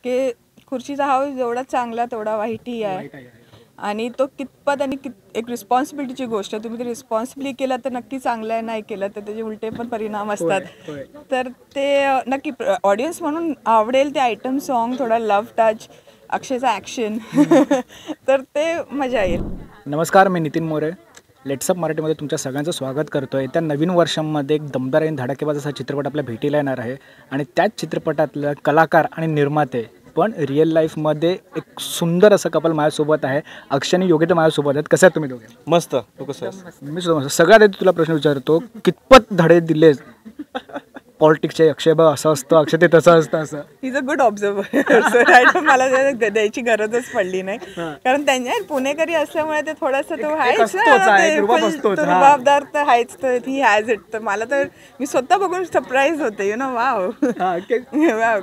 की खुर्चीचा हाऊस जेवढा चांगला तेवढा वाईटही आहे आणि तो कितपत आणि एक रिस्पॉन्सिबिलिटीची गोष्ट आहे. तुम्ही ते रिस्पॉन्सिबली केलं तर नक्की चांगलं आहे, नाही केलं तर त्याचे उलटे पण परिणाम असतात. तर ते नक्की ऑडियन्स म्हणून आवडेल ते आयटम सॉन्ग, थोडा लव्ह टच, अक्षयचा ॲक्शन तर ते मजा येईल. नमस्कार, मी नितीन मोरे. लेट्सअप मराठीमध्ये तुमच्या सगळ्यांचं स्वागत करतो आहे. त्या नवीन वर्षामध्ये एक दमदार आणि धडाकेबाज असा चित्रपट आपल्या भेटीला येणार आहे आणि त्याच चित्रपटातलं कलाकार आणि निर्माते पण रिअल लाईफमध्ये एक सुंदर असं कपल माझ्यासोबत आहे. अक्षय आणि योगी तर माझ्यासोबत आहेत. कसं आहे तुम्ही दोघे? मस्त. तू कसं आहेस? मी सुद्धा मस्त. सगळ्यात आधी तुला प्रश्न विचारतो, कितपत धडे दिले पॉलिटिक्सचे? अक्षय बा असं असतं, अक्षय ते तसं असतं असं. Is a good observer. मला द्यायची गरजच पडली नाही, कारण त्यांच्या पुणेकरी असल्यामुळे ते थोडंसं तो जबाबदार तर आहेच. तर ही हॅज इट. तर मला तर मी स्वतः बघून सरप्राईज होते. यु नो, वाव,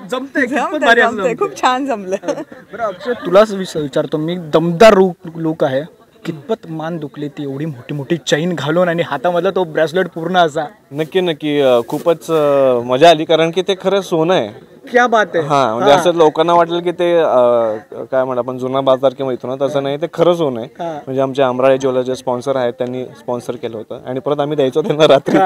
जमतंय, खूप छान जमलं. बरं अक्षय, तुलाच विचारतो मी, दमदार लुक आहे, कितपत मान दुखली ती एवढी मोठी मोठी चैन घालून आणि हातामधला तो ब्रेसलेट पूर्ण असा? नक्की खूपच मजा आली, कारण की ते खरं सोनं आहे. क्या बात आहे. हा, म्हणजे असं लोकांना वाटलं की ते काय म्हणा आपण जुना बाजार किंवा इथून, तसं नाही, ते खरं सोनं आहे. म्हणजे आमचे अमराळे ज्वेलर्स जे स्पॉन्सर आहेत त्यांनी स्पॉन्सर केलं होतं आणि परत आम्ही द्यायचो त्यांना रात्री.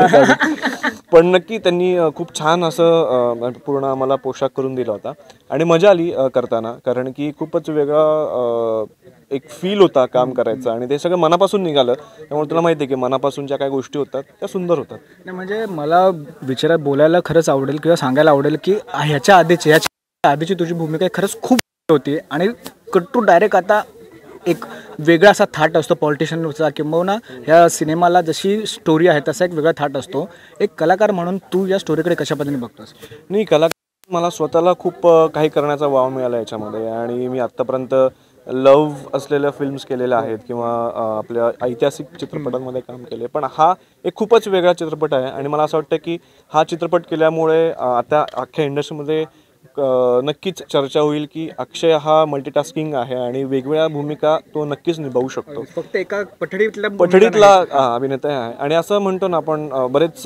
पण नक्की त्यांनी खूप छान असं पूर्ण आम्हाला पोशाख करून दिला होता आणि मजा आली करताना, कारण की खूपच वेगळा एक फील होता काम करायचा आणि ते सगळं मनापासून निघालं. त्यामुळे तुला माहिती आहे की मनापासून ज्या काही गोष्टी होतात त्या सुंदर होतात. नाही म्हणजे मला बोलायला खरंच आवडेल किंवा सांगायला आवडेल की ह्याच्या आधीची तुझी भूमिका खरंच खूप होती आणि टू डायरेक्ट आता एक वेगळा असा थाट असतो पॉलिटिशियनचा, किंवा ह्या सिनेमाला जशी स्टोरी आहे तसा एक वेगळा थाट असतो. एक कलाकार म्हणून तू या स्टोरीकडे कशा पद्धतीने बघतोस? नाही, कलाकार मला स्वतःला खूप काही करण्याचा वाव मिळाला याच्यामध्ये आणि मी आत्तापर्यंत लव्ह असलेल्या फिल्म्स केलेल्या आहेत किंवा आपल्या ऐतिहासिक चित्रपटांमध्ये काम केले, पण हा एक खूपच वेगळा चित्रपट आहे आणि मला असं वाटतं की हा चित्रपट केल्यामुळे आता अख्ख्या इंडस्ट्रीमध्ये नक्कीच चर्चा होईल की अक्षय हा मल्टीटास्किंग आहे आणि वेगवेगळ्या भूमिका तो नक्कीच निभावू शकतो. फक्त एका पठडीतला अभिनेता आहे. आणि असं म्हणतो ना आपण, बरेच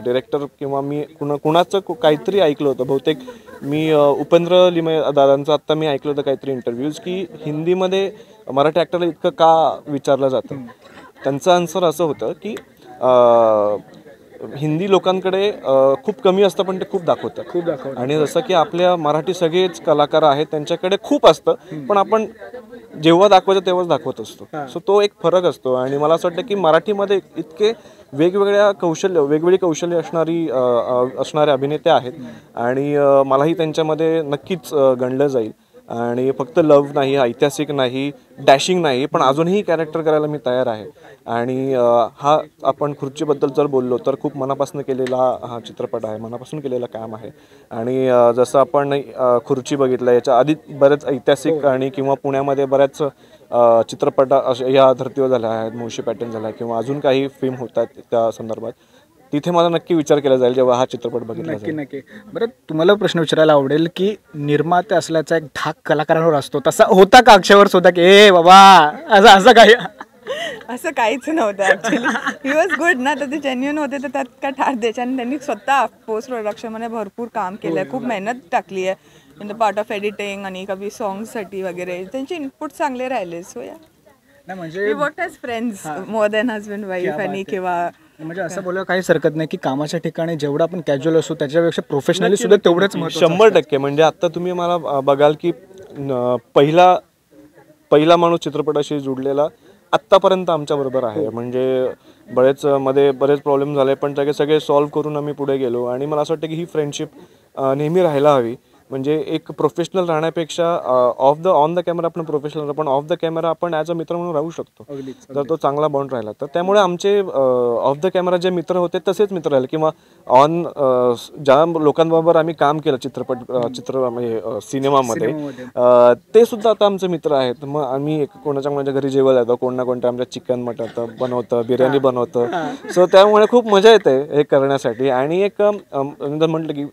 डिरेक्टर किंवा मी कुणाचं काहीतरी ऐकलं होतं, बहुतेक मी उपेंद्र लिमे दादांचं आत्ता मी ऐकलं होतं काहीतरी इंटरव्ह्यूज, की हिंदीमध्ये मराठी ॲक्टरला इतकं का विचारलं जातं. त्यांचं आन्सर असं होतं की हिंदी लोकांकडे खूप कमी असतं पण ते खूप दाखवतात. आणि जसं की आपल्या मराठी सगळेच कलाकार आहेत त्यांच्याकडे खूप असतं, पण आपण जेव्हा दाखवायचं तेव्हाच दाखवत असतो. सो तो एक फरक असतो आणि मला असं वाटतं की मराठीमध्ये इतके वेगवेगळी कौशल्य असणारे अभिनेते आहेत आणि मलाही त्यांच्यामध्ये नक्कीच गणलं जाईल. आणि फक्त लव्ह नाही, ऐतिहासिक नाही, डॅशिंग नाही, पण अजूनही कॅरेक्टर करायला मी तयार आहे. आणि हा आपण खुर्चीबद्दल जर बोललो तर खूप मनापासून केलेला हा चित्रपट आहे, मनापासून केलेलं काम आहे. आणि जसं आपण खुर्ची बघितलं, याच्या आधी बरेच ऐतिहासिक आणि किंवा पुण्यामध्ये बऱ्याच चित्रपट या धर्तीवर झाल्या आहेत, मुळशी पॅटर्न झाला किंवा अजून काही फिल्म होतात त्या संदर्भात. तिथे मला नक्की विचार केला जाईल जेव्हा हा चित्रपट बघितला जाईल. नक्की. बरं, तुम्हाला प्रश्न विचारायला आवडेल की निर्माते असल्याचा एक धाक कलाकारांवर असतो, तसा होता का अक्षयवर सुद्धा की ए बाबा असं काही? असं काहीच नव्हतं ॲक्च्युली. ही वॉज गुड ना, तर ते जेन्युइन होते, तर त्यात काय ठार द्यायचे. आणि त्यांनी स्वतः पोस्ट प्रोडक्शनमध्ये भरपूर काम केलं आहे, खूप मेहनत टाकली आहे in the part of editing आणि कधी सॉंग्ससाठी वगैरे. त्यांचे इनपुट चांगले राहिले. सो या म्हणजे work as friends more than husband wife. आणि किंवा म्हणजे असं बोलायला काहीच हरकत नाही की कामाच्या ठिकाणी जेवढं आपण कॅज्युअल असतो त्याच्यापेक्षा प्रोफेशनली सुद्धा तेवढंच 100%. म्हणजे आता तुम्ही मला बघाल की पहिला माणूस चित्रपटाशी जुडलेला आत्तापर्यंत आमच्याबरोबर आहे. म्हणजे बरेच प्रॉब्लेम झाले, पण सगळे सॉल्व्ह करून आम्ही पुढे गेलो. आणि मला असं वाटतं की ही फ्रेंडशिप नेहमी राहायला हवी. म्हणजे एक प्रोफेशनल राहण्यापेक्षा ऑन द कॅमेरा आपण प्रोफेशनल, पण ऑफ द कॅमेरा आपण ॲज अ मित्र म्हणून राहू शकतो जर तो चांगला बॉन्ड राहिला तर. त्यामुळे आमचे ऑफ द कॅमेरा जे मित्र होते तसेच मित्र राहिले, किंवा ज्या लोकांबरोबर आम्ही काम केलं म्हणजे सिनेमामध्ये, ते सुद्धा आता आमचे मित्र आहेत. मग आम्ही कोणाच्या घरी जेवायला जातो, कोण ना कोणत्या आमच्या चिकन मटन बनवतं, बिर्याणी बनवतं. सो त्यामुळे खूप मजा येते हे करण्यासाठी. आणि एक म्हटलं की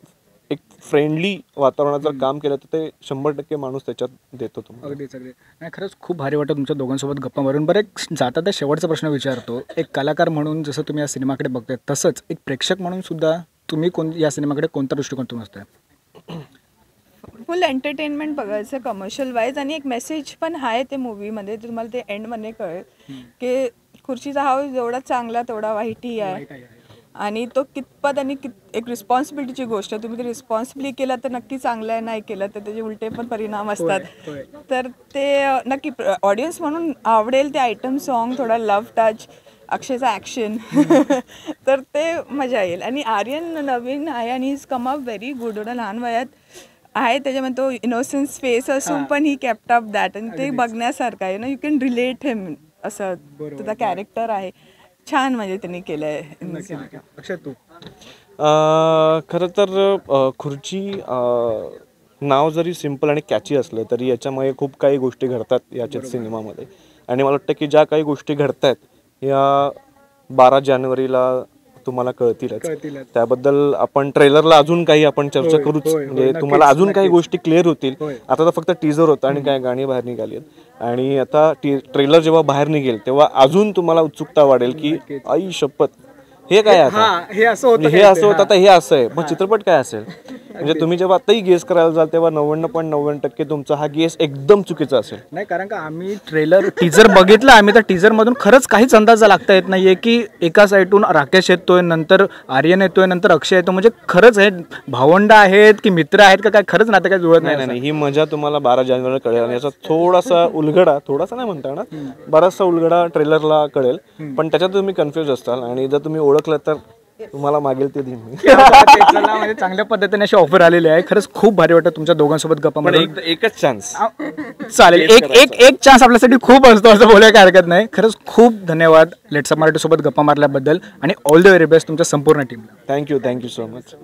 एक फ्रेंडली वातावरणात जर काम केलं तर ते 100% माणूस त्याच्यात देतो तुम्हाला. अगदीच. नाही, खरंच खूप भारी वाटतं तुमच्या दोघांसोबत गप्पा मारून. बरं, एक जाता त्या शेवटचा प्रश्न विचारतो. एक कलाकार म्हणून जसं तुम्ही या सिनेमाकडे बघताय, तसंच एक प्रेक्षक म्हणून सुद्धा तुम्ही या सिनेमाकडे कोणता दृष्टिकोन तुम्ही असताय? फुल एंटरटेनमेंट बघायचं कमर्शियल वाईज, आणि एक मेसेज पण आहे ते मूवीमध्ये, तुम्हाला ते एंडमध्ये कळेल की खुर्चीचा हाऊस जेवढा चांगला तेवढा वाईटही आहे. आणि तो कितपत आणि एक रिस्पॉन्सिबिलिटीची गोष्ट आहे. तुम्ही ते रिस्पॉन्सिबली केलं तर नक्की चांगलं आहे, नाही केलं तर त्याचे उलटे पण परिणाम असतात. तर ते नक्की ऑडियन्स म्हणून आवडेल ते आयटम सॉन्ग, थोडा लव्ह टच, अक्षयचा ॲक्शन तर ते मजा येईल. आणि आर्यन नवीन आहे आणि is come up very good. एवढा लहान वयात आहे, त्याच्यामध्ये तो इनोसन्स फेस असून पण ही केप्ट अप दॅट, आणि ते बघण्यासारखं आहे. यू कॅन रिलेट हिम, असं त्याचा कॅरेक्टर आहे. छान म्हणजे त्यांनी केलं आहे. अक्षय तू? खरं तर खुर्ची नाव जरी सिम्पल आणि कॅची असलं तरी याच्यामुळे खूप काही गोष्टी घडतात याच्यात सिनेमामध्ये. आणि मला वाटतं की ज्या काही गोष्टी घडत आहेत या 12 जानेवारीला तुम्हाला कळतीलच. त्याबद्दल आपण ट्रेलरला अजून काही आपण चर्चा करूच, म्हणजे तुम्हाला अजून काही गोष्टी क्लिअर होतील. आता तर फक्त टीजर होतं आणि काय गाणी बाहेर निघाली आहेत, आणि आता ट्रेलर जेव्हा बाहेर निघेल तेव्हा अजून तुम्हाला उत्सुकता वाढेल की आई शपथ हे काय आता, हे असं होतं, आता हे असं आहे, मग चित्रपट काय असेल. म्हणजे तुम्ही जेव्हा आताही गेस करायला जाल तेव्हा 99.99% तुमचा हा गेस एकदम चुकीचा असेल. नाही, कारण का आम्ही टीजर बघितलं, आम्ही त्या टीजर मधून खरंच काहीच अंदाज लागता येत नाहीये की एका साईडून राकेश येतोय, नंतर आर्यन येतोय, नंतर अक्षय येतो. म्हणजे खरंच हे भावंड आहेत की मित्र आहेत का काय, खरंच नातं काय जुळत नाही. नाही, ही मजा तुम्हाला 12 जानेवारीला कळेल. आणि याचा थोडासा उलगडा, थोडासा नाही म्हणता येणार, बराचसा उलगडा ट्रेलरला कळेल. पण त्याच्यात तुम्ही कन्फ्युज असाल, आणि जर तुम्ही ओळखलं तर तुम्हाला मागेल ते दिन. म्हणजे चांगल्या पद्धतीने अशी ऑफर आलेली आहे. खरंच खूप भारी वाटतं तुमच्या दोघांसोबत गप्पा मारून. एकच चान्स चालेल, एक चान्स आपल्यासाठी खूप असतो असं बोलायला काय हरकत नाही. खरंच खूप धन्यवाद लेट्स अप मराठी सोबत गप्पा मारल्याबद्दल, आणि ऑल द व्हेरी बेस्ट तुमच्या संपूर्ण टीमला. Thank you so much.